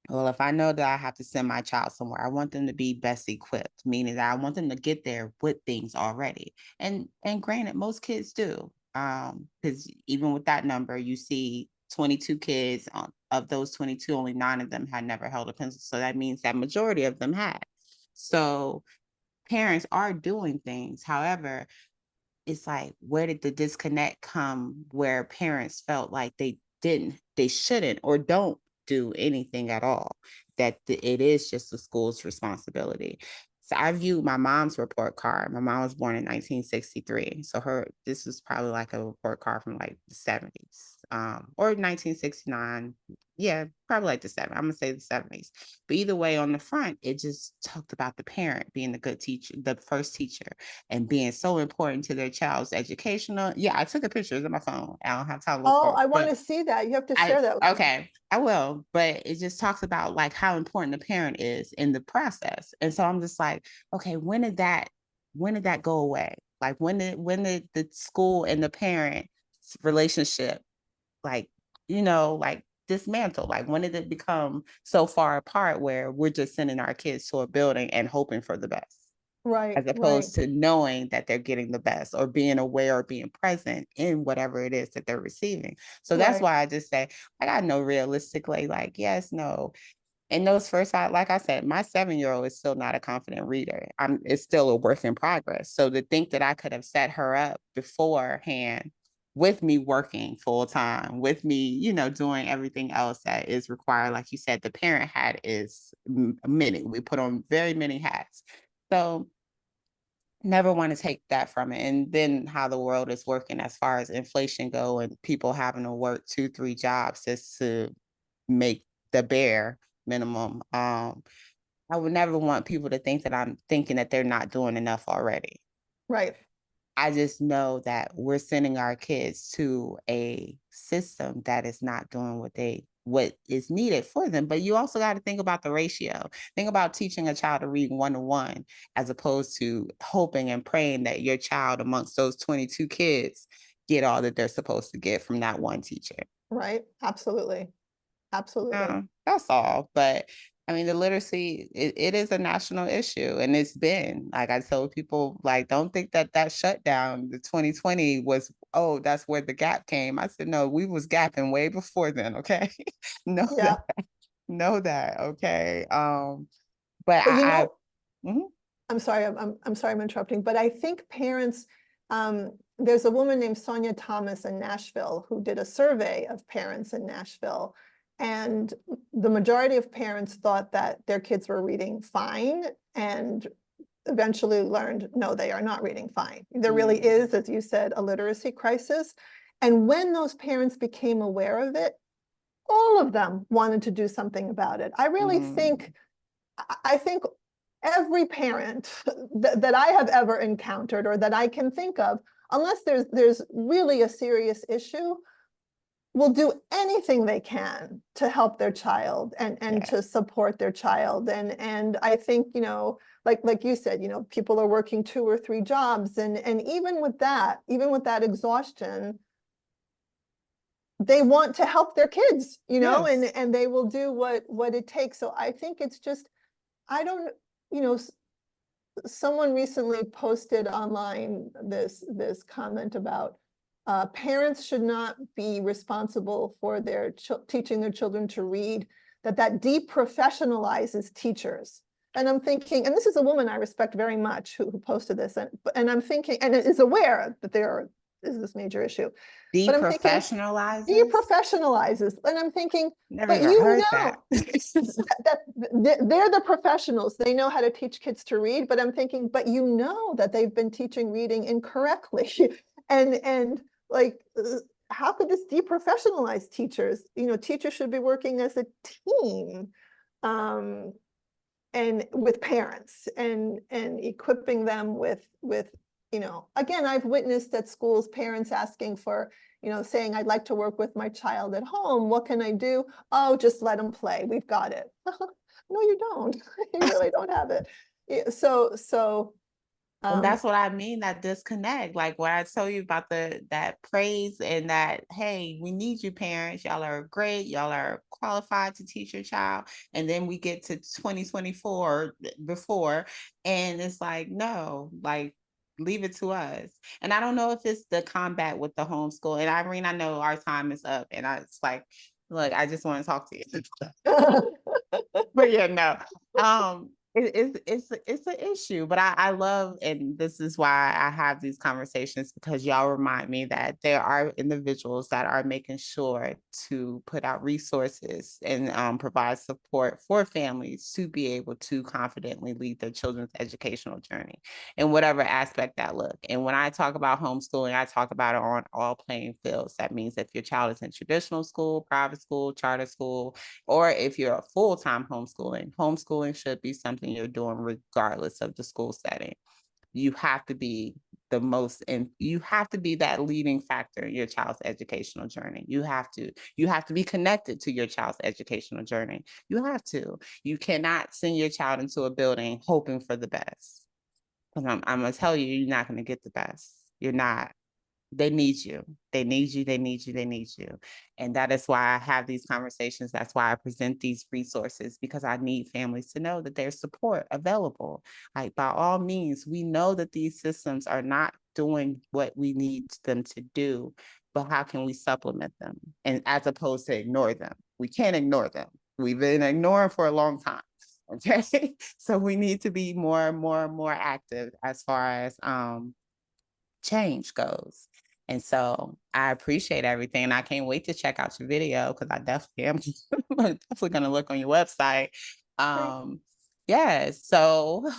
well, if I know that I have to send my child somewhere, I want them to be best equipped, meaning that I want them to get there with things already. And granted, most kids do. Because even with that number, you see 22 kids. Of those 22, only 9 of them had never held a pencil. So that means that majority of them had. So parents are doing things. However, it's like, where did the disconnect come where parents felt like they shouldn't or don't do anything at all, that it is just the school's responsibility. So I view my mom's report card. My mom was born in 1963. So this was probably like a report card from like the 70s, or 1969. Yeah, probably like the 70s. I'm gonna say the 70s. But either way, on the front, it just talked about the parent being the good teacher, the first teacher, and being so important to their child's educational. Yeah, I took a picture of my phone. I don't have time to look Oh, for it, I want but to see that. You have to share that with me. okay, I will. But it just talks about like how important the parent is in the process. And so I'm just like, okay, when did that go away? Like when did the school and the parent relationship, like, like dismantle? Like when did it become so far apart where we're just sending our kids to a building and hoping for the best, Right, as right, opposed to knowing that they're getting the best or being aware or being present in whatever it is that they're receiving. So that's right, why I just say, I know realistically, like, yes, no. In those first 5, like I said, my 7-year-old is still not a confident reader. It's still a work in progress. So to think that I could have set her up beforehand with me working full time, with me, doing everything else that is required. Like you said, the parent hat is many. We put on very many hats. So never want to take that from it. And then how the world is working as far as inflation go, and people having to work 2-3 jobs just to make the bare minimum. I would never want people to think that I'm thinking that they're not doing enough already. right. I just know that we're sending our kids to a system that is not doing what is needed for them. But you also got to think about the ratio. Think about teaching a child to read 1-to-1 as opposed to hoping and praying that your child amongst those 22 kids get all that they're supposed to get from that one teacher. Right. Absolutely. Absolutely. That's all. But I mean, the literacy, it is a national issue. And it's been, like I tell people, like, don't think that that shutdown, the 2020 was, oh, that's where the gap came. I said, no, we was gapping way before then. Okay. know Yeah. that, know that. Okay. But But mhm. I'm sorry, I'm sorry I'm interrupting, but I think parents, there's a woman named Sonia Thomas in Nashville who did a survey of parents in Nashville. And the majority of parents thought that their kids were reading fine and eventually learned, no, they are not reading fine. There really is, as you said, a literacy crisis. And when those parents became aware of it, all of them wanted to do something about it. I really think, I think every parent that I have ever encountered or that I can think of, unless there's really a serious issue, will do anything they can to help their child and to support their child. And I think, like you said, people are working 2 or 3 jobs, and even with that exhaustion, they want to help their kids, Yes. and they will do what it takes. So I think it's just, I don't, you know, someone recently posted online this comment about parents should not be responsible for their teaching their children to read, that deprofessionalizes teachers. And I'm thinking, and this is a woman I respect very much who posted this, and I'm thinking, and is aware that there is this major issue. But I'm thinking, Deprofessionalizes? deprofessionalizes, and I'm thinking, Never but even heard that. that they're the professionals. They know how to teach kids to read, but I'm thinking, but that they've been teaching reading incorrectly. and like, how could this deprofessionalize teachers? Teachers should be working as a team, and with parents and equipping them with again, I've witnessed at schools parents asking for, saying, I'd like to work with my child at home, what can I do? Oh, just let them play, we've got it. No, you don't. You really don't have it. So And that's what I mean, that disconnect. Like what I tell you about that praise and that, hey, we need you parents. Y'all are great. Y'all are qualified to teach your child. And then we get to 2024 before, and it's like, no, like leave it to us. And I don't know if it's the combat with the homeschool. And Irene, I know our time is up, and it's like, look, I just want to talk to you. But yeah, no. It's an issue, but I love, and this is why I have these conversations, because y'all remind me that there are individuals that are making sure to put out resources and provide support for families to be able to confidently lead their children's educational journey in whatever aspect that look. And when I talk about homeschooling, I talk about it on all playing fields. That means if your child is in traditional school, private school, charter school, or if you're a full-time homeschooling should be something you're doing regardless of the school setting. You have to be you have to be that leading factor in your child's educational journey. You have to be connected to your child's educational journey. You cannot send your child into a building hoping for the best. Because I'm gonna tell you, you're not gonna get the best. You're not. They need you. They need you. They need you. They need you. And that is why I have these conversations. That's why I present these resources, because I need families to know that there's support available. Like, by all means, we know that these systems are not doing what we need them to do, but how can we supplement them? And as opposed to ignore them, we can't ignore them. We've been ignoring for a long time. Okay. So we need to be more and more and more active as far as change goes. And so I appreciate everything. And I can't wait to check out your video, because I definitely am definitely going to look on your website. great. Yes. So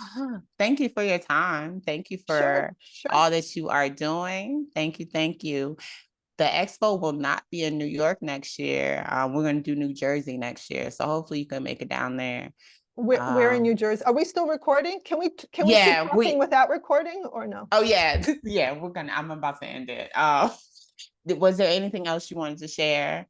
thank you for your time. Thank you Sure, for sure. all that you are doing. Thank you. Thank you. The expo will not be in New York next year. We're going to do New Jersey next year. So hopefully you can make it down there. Where in New Jersey? Are we still recording? Can we keep talking without recording or no? Oh yeah, yeah. I'm about to end it. Was there anything else you wanted to share?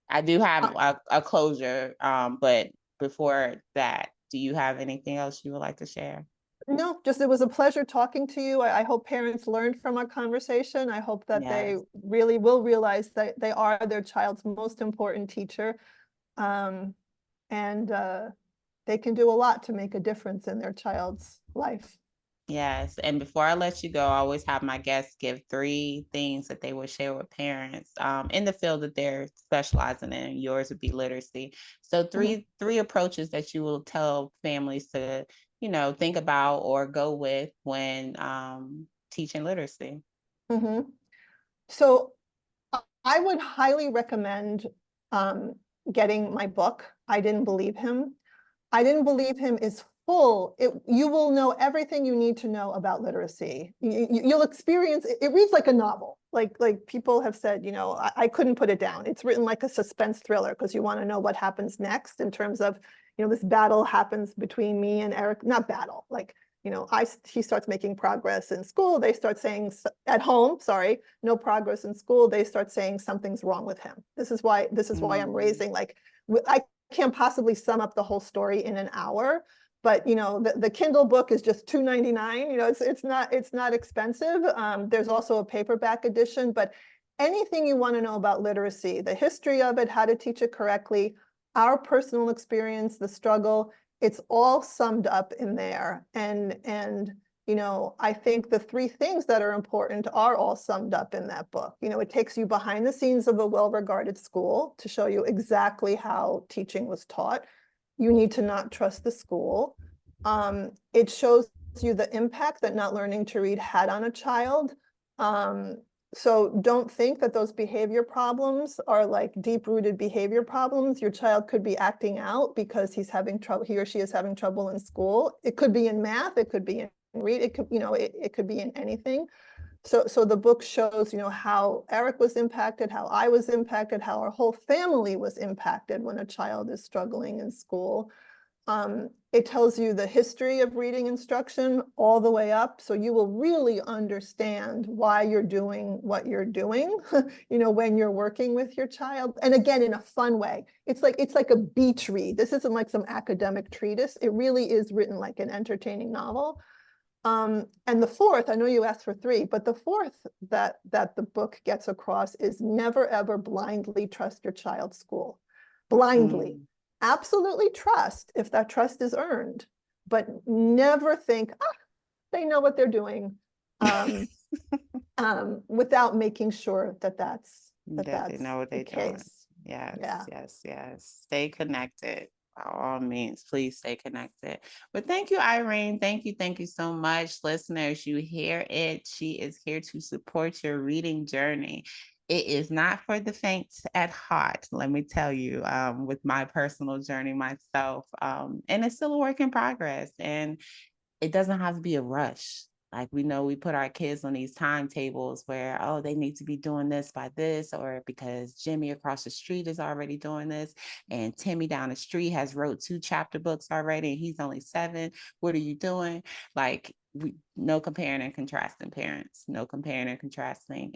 I do have a closure, but before that, do you have anything else you would like to share? No, just it was a pleasure talking to you. I hope parents learned from our conversation. I hope that they really will realize that they are their child's most important teacher. And they can do a lot to make a difference in their child's life. Yes. And before I let you go, I always have my guests give 3 things that they would share with parents in the field that they're specializing in. Yours would be literacy. So 3 approaches that you will tell families to, think about or go with when teaching literacy. So I would highly recommend getting my book, I Didn't Believe Him. I Didn't Believe Him is full. You will know everything you need to know about literacy. You'll experience, it reads like a novel. Like people have said, I couldn't put it down. It's written like a suspense thriller because you want to know what happens next in terms of, this battle happens between me and Eric, not battle, like, he starts making progress in school. They start saying at home, sorry, no progress in school. They start saying something's wrong with him. This is why I'm raising, like, I can't possibly sum up the whole story in an hour, but the Kindle book is just $2.99. It's not expensive. There's also a paperback edition, but anything you want to know about literacy, the history of it, how to teach it correctly, our personal experience, the struggle, it's all summed up in there. And I think the 3 things that are important are all summed up in that book. It takes you behind the scenes of a well-regarded school to show you exactly how teaching was taught. You need to not trust the school. It shows you the impact that not learning to read had on a child. So don't think that those behavior problems are like deep-rooted behavior problems. Your child could be acting out because he or she is having trouble in school. It could be in math, it could be in read, it could, it could be in anything. So the book shows, how Eric was impacted, how I was impacted, how our whole family was impacted when a child is struggling in school. It tells you the history of reading instruction all the way up, so you will really understand why you're doing what you're doing, when you're working with your child. And again, in a fun way. It's like a beach read. This isn't like some academic treatise. It really is written like an entertaining novel. And the 4th, I know you asked for 3, but the 4th that the book gets across is never, ever blindly trust your child's school. Blindly. Absolutely trust if that trust is earned, but never think, they know what they're doing, without making sure that that's they know what they're doing. Yes. Stay connected. By all means, please stay connected. But thank you, Irene. Thank you so much. Listeners, you hear it. She is here to support your reading journey. It is not for the faint at heart, let me tell you, with my personal journey myself. And it's still a work in progress. And it doesn't have to be a rush. Like, we know we put our kids on these timetables where, they need to be doing this by this, or because Jimmy across the street is already doing this, and Timmy down the street has wrote 2 chapter books already, and he's only 7. What are you doing? Like, no comparing and contrasting, parents. No comparing and contrasting.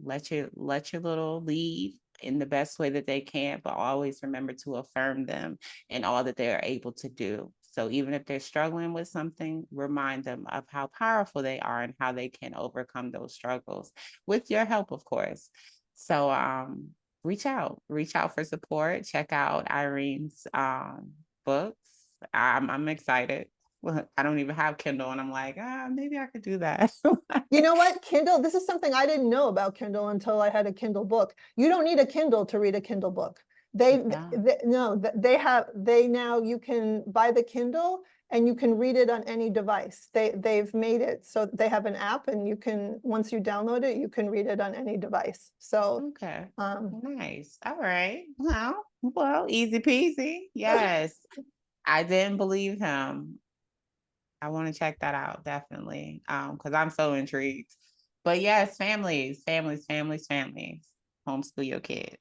Let your little lead in the best way that they can, but always remember to affirm them in all that they are able to do. So even if they're struggling with something, remind them of how powerful they are and how they can overcome those struggles with your help, of course. So reach out for support. Check out Irene's books. I'm excited. I don't even have Kindle, and I'm like, maybe I could do that. You know what? Kindle, this is something I didn't know about Kindle until I had a Kindle book. You don't need a Kindle to read a Kindle book. Now you can buy the Kindle and you can read it on any device. They've made it so they have an app, and once you download it, you can read it on any device. So okay, nice. All right. Well, easy peasy. Yes. I Didn't Believe Him. I want to check that out, definitely, because I'm so intrigued. But yes, families, homeschool your kids.